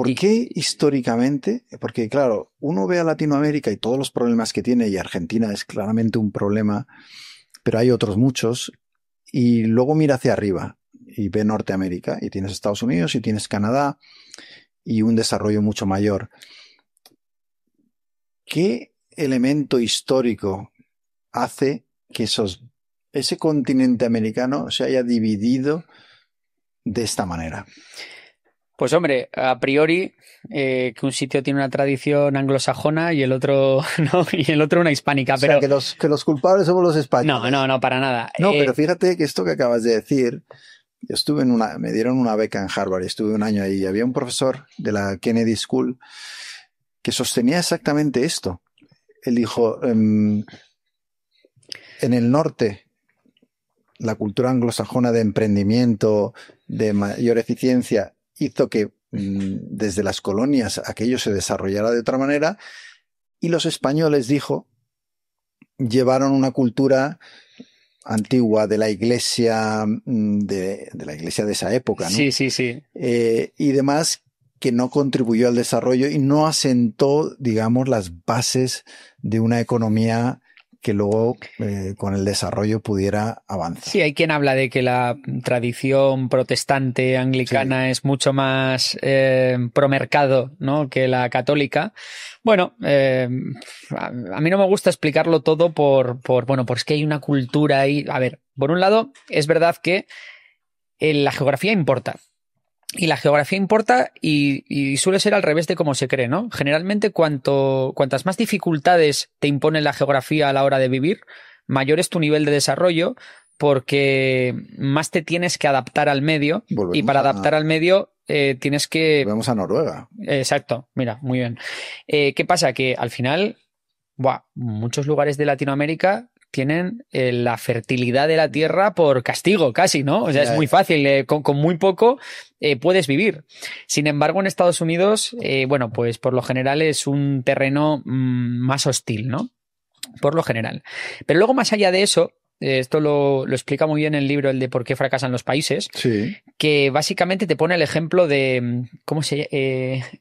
¿Por qué históricamente? Porque claro, uno ve a Latinoamérica y todos los problemas que tiene, y Argentina es claramente un problema, pero hay otros muchos, y luego mira hacia arriba y ve Norteamérica, y tienes Estados Unidos y tienes Canadá, y un desarrollo mucho mayor. ¿Qué elemento histórico hace que ese continente americano se haya dividido de esta manera? Pues hombre, a priori, que un sitio tiene una tradición anglosajona y el otro no, y el otro una hispánica, O sea, pero que los culpables somos los españoles. no, para nada. No, pero fíjate que esto que acabas de decir, yo estuve me dieron una beca en Harvard y estuve un año ahí, y había un profesor de la Kennedy School que sostenía exactamente esto. Él dijo, en el norte, la cultura anglosajona de emprendimiento, de mayor eficiencia, hizo que desde las colonias aquello se desarrollara de otra manera, y los españoles, dijo, llevaron una cultura antigua de la iglesia, de la iglesia de esa época, ¿no? Sí. Y demás, que no contribuyó al desarrollo y no asentó, digamos, las bases de una economía que luego con el desarrollo pudiera avanzar. Sí, hay quien habla de que la tradición protestante anglicana es mucho más promercado, ¿no?, que la católica. Bueno, a mí no me gusta explicarlo todo bueno, pues que hay una cultura ahí. A ver, por un lado, es verdad que la geografía importa. Y la geografía importa y suele ser al revés de cómo se cree, ¿no? Generalmente, cuantas más dificultades te impone la geografía a la hora de vivir, mayor es tu nivel de desarrollo, porque más te tienes que adaptar al medio. Y para adaptar al medio tienes que... Volvemos a Noruega. Exacto, mira, muy bien. ¿Qué pasa? Que al final, muchos lugares de Latinoamérica tienen la fertilidad de la tierra por castigo, casi, ¿no? O sea, es muy fácil, con muy poco puedes vivir. Sin embargo, en Estados Unidos, bueno, pues por lo general es un terreno más hostil, ¿no? Por lo general. Pero luego, más allá de eso, esto lo explica muy bien el libro, el de por qué fracasan los países, sí, que básicamente te pone el ejemplo de,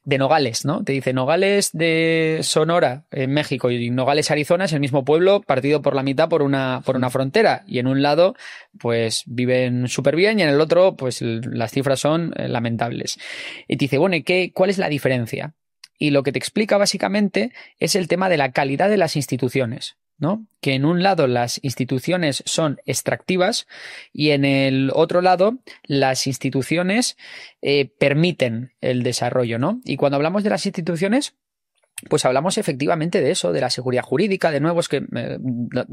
de Nogales, ¿no? Te dice Nogales de Sonora, en México, y Nogales, Arizona, es el mismo pueblo partido por la mitad por una frontera, y en un lado pues viven súper bien y en el otro pues las cifras son lamentables. Y te dice, bueno, ¿cuál es la diferencia? Y lo que te explica básicamente es el tema de la calidad de las instituciones, ¿no? Que en un lado las instituciones son extractivas y en el otro lado las instituciones permiten el desarrollo, ¿no? Y cuando hablamos de las instituciones, pues hablamos efectivamente de eso, de la seguridad jurídica. De nuevo, es que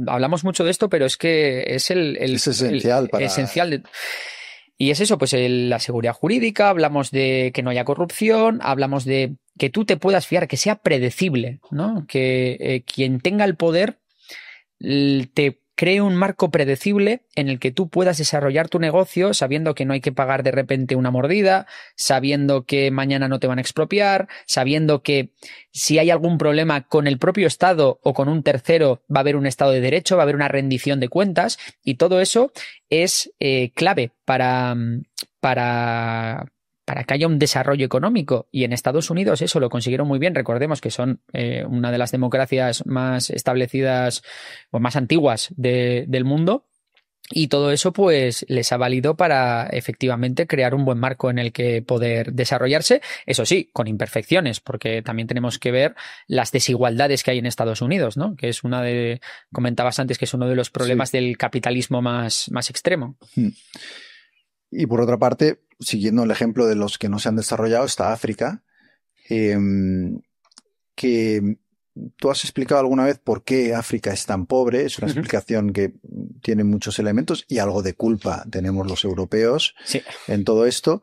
hablamos mucho de esto, pero es que es es esencial esencial. Y es eso, pues la seguridad jurídica, hablamos de que no haya corrupción, hablamos de que tú te puedas fiar, que sea predecible, ¿no? Que quien tenga el poder te cree un marco predecible en el que tú puedas desarrollar tu negocio sabiendo que no hay que pagar de repente una mordida, sabiendo que mañana no te van a expropiar, sabiendo que si hay algún problema con el propio Estado o con un tercero va a haber un Estado de Derecho, va a haber una rendición de cuentas, y todo eso es clave para que haya un desarrollo económico. Y en Estados Unidos eso lo consiguieron muy bien. Recordemos que son una de las democracias más establecidas o más antiguas del mundo. Y todo eso pues les ha valido para efectivamente crear un buen marco en el que poder desarrollarse, eso sí, con imperfecciones, porque también tenemos que ver las desigualdades que hay en Estados Unidos, ¿no? Que es comentabas antes, que es uno de los problemas del capitalismo más extremo. Y por otra parte, siguiendo el ejemplo de los que no se han desarrollado, está África, que tú has explicado alguna vez por qué África es tan pobre. Es una explicación que tiene muchos elementos y algo de culpa tenemos los europeos en todo esto,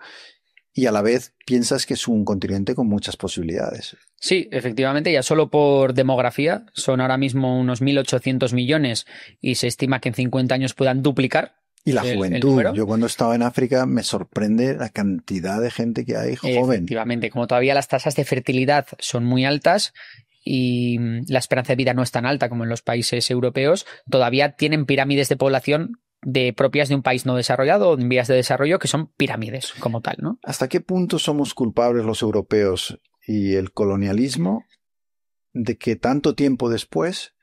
y a la vez piensas que es un continente con muchas posibilidades. Sí, efectivamente, ya solo por demografía son ahora mismo unos 1.800 millones y se estima que en 50 años puedan duplicar. Y la juventud. Yo cuando he estado en África me sorprende la cantidad de gente que hay joven. Efectivamente, como todavía las tasas de fertilidad son muy altas y la esperanza de vida no es tan alta como en los países europeos, todavía tienen pirámides de población propias de un país no desarrollado o en vías de desarrollo, que son pirámides como tal, ¿no? ¿Hasta qué punto somos culpables los europeos y el colonialismo de que tanto tiempo después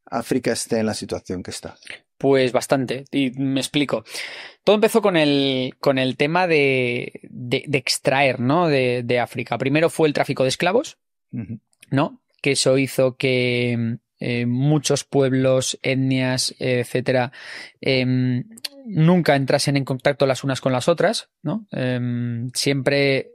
África esté en la situación que está? Pues bastante, y me explico. Todo empezó con el tema de extraer, ¿no? de África. Primero fue el tráfico de esclavos, ¿no? Que eso hizo que muchos pueblos, etnias, etcétera, nunca entrasen en contacto las unas con las otras, ¿no? Siempre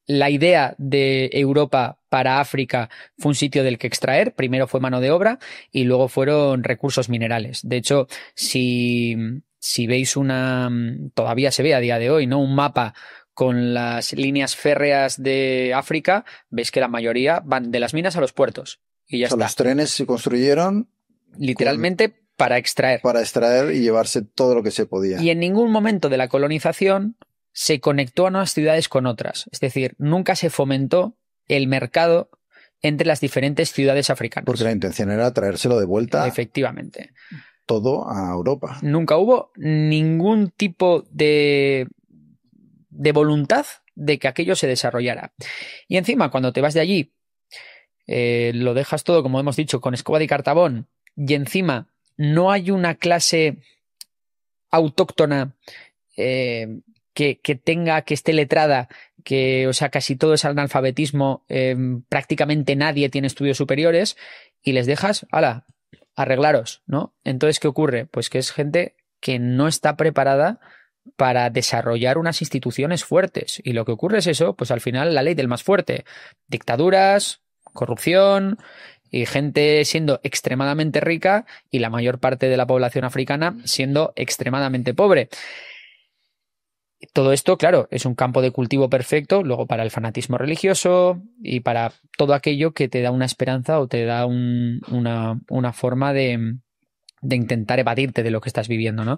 la idea de Europa para África fue un sitio del que extraer. Primero fue mano de obra y luego fueron recursos minerales. De hecho, si veis todavía se ve a día de hoy, ¿no? Un mapa con las líneas férreas de África, veis que la mayoría van de las minas a los puertos. Y ya está. Los trenes se construyeron literalmente para extraer. Para extraer y llevarse todo lo que se podía. Y en ningún momento de la colonización se conectó a unas ciudades con otras. Es decir, nunca se fomentó el mercado entre las diferentes ciudades africanas. Porque la intención era traérselo de vuelta. Efectivamente. Todo a Europa. Nunca hubo ningún tipo de voluntad de que aquello se desarrollara. Y encima, cuando te vas de allí, lo dejas todo, como hemos dicho, con escoba de cartabón, y encima no hay una clase autóctona que esté letrada, o sea, casi todo es analfabetismo, prácticamente nadie tiene estudios superiores, y les dejas, ¡hala!, arreglaros, ¿no? Entonces, ¿qué ocurre? Pues que es gente que no está preparada para desarrollar unas instituciones fuertes. Y lo que ocurre es eso, pues al final la ley del más fuerte. Dictaduras, corrupción y gente siendo extremadamente rica y la mayor parte de la población africana siendo extremadamente pobre. Todo esto, claro, es un campo de cultivo perfecto luego para el fanatismo religioso y para todo aquello que te da una esperanza o te da una forma de intentar evadirte de lo que estás viviendo, ¿no?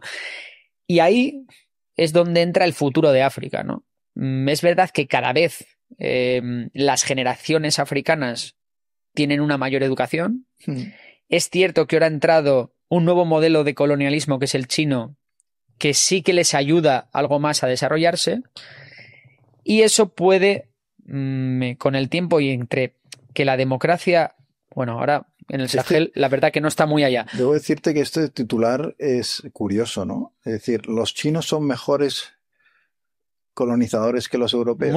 Y ahí es donde entra el futuro de África, ¿no? Es verdad que cada vez las generaciones africanas tienen una mayor educación. Es cierto que ahora ha entrado un nuevo modelo de colonialismo, que es el chino, que sí que les ayuda algo más a desarrollarse, y eso puede, con el tiempo y entre que la democracia, bueno, ahora en el Sahel la verdad que no está muy allá. Debo decirte que este titular es curioso, ¿no? Es decir, los chinos son mejores colonizadores que los europeos.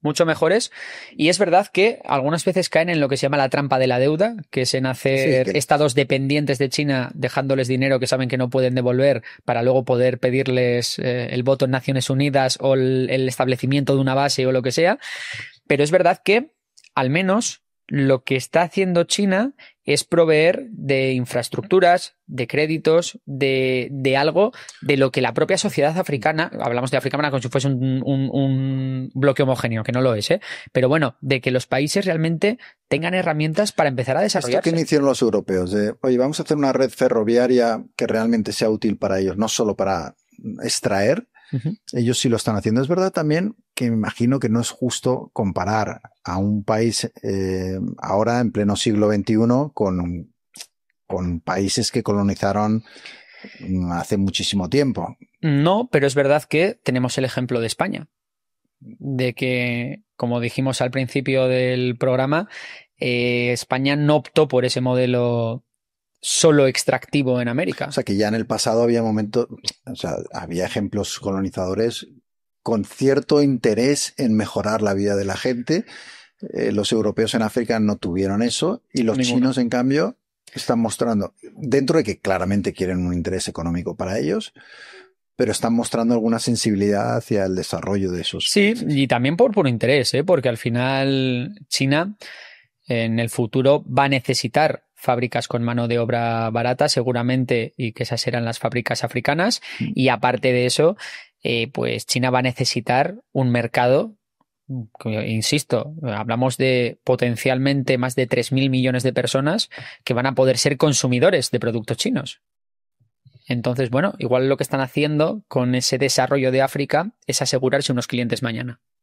Mucho mejores, y es verdad que algunas veces caen en lo que se llama la trampa de la deuda, que es en hacer estados dependientes de China, dejándoles dinero que saben que no pueden devolver para luego poder pedirles el voto en Naciones Unidas o el establecimiento de una base o lo que sea. Pero es verdad que al menos lo que está haciendo China es proveer de infraestructuras, de créditos, de algo de lo que la propia sociedad africana, hablamos de africana como si fuese un bloque homogéneo, que no lo es, pero bueno, de que los países realmente tengan herramientas para empezar a desarrollarse. ¿Esto qué hicieron los europeos? Oye, vamos a hacer una red ferroviaria que realmente sea útil para ellos, no solo para extraer. Ellos sí lo están haciendo. Es verdad también que me imagino que no es justo comparar a un país ahora en pleno siglo XXI con países que colonizaron hace muchísimo tiempo. No, pero es verdad que tenemos el ejemplo de España, de que, como dijimos al principio del programa, España no optó por ese modelo solo extractivo en América. O sea, que ya en el pasado había momentos, o sea, había ejemplos colonizadores con cierto interés en mejorar la vida de la gente. Los europeos en África no tuvieron eso y los chinos, en cambio, están mostrando, dentro de que claramente quieren un interés económico para ellos, pero están mostrando alguna sensibilidad hacia el desarrollo de esos países. Y también por puro interés, porque al final China en el futuro va a necesitar fábricas con mano de obra barata seguramente, y que esas serán las fábricas africanas, y aparte de eso, pues China va a necesitar un mercado, insisto, hablamos de potencialmente más de 3.000 millones de personas que van a poder ser consumidores de productos chinos. Entonces, bueno, igual lo que están haciendo con ese desarrollo de África es asegurarse unos clientes mañana.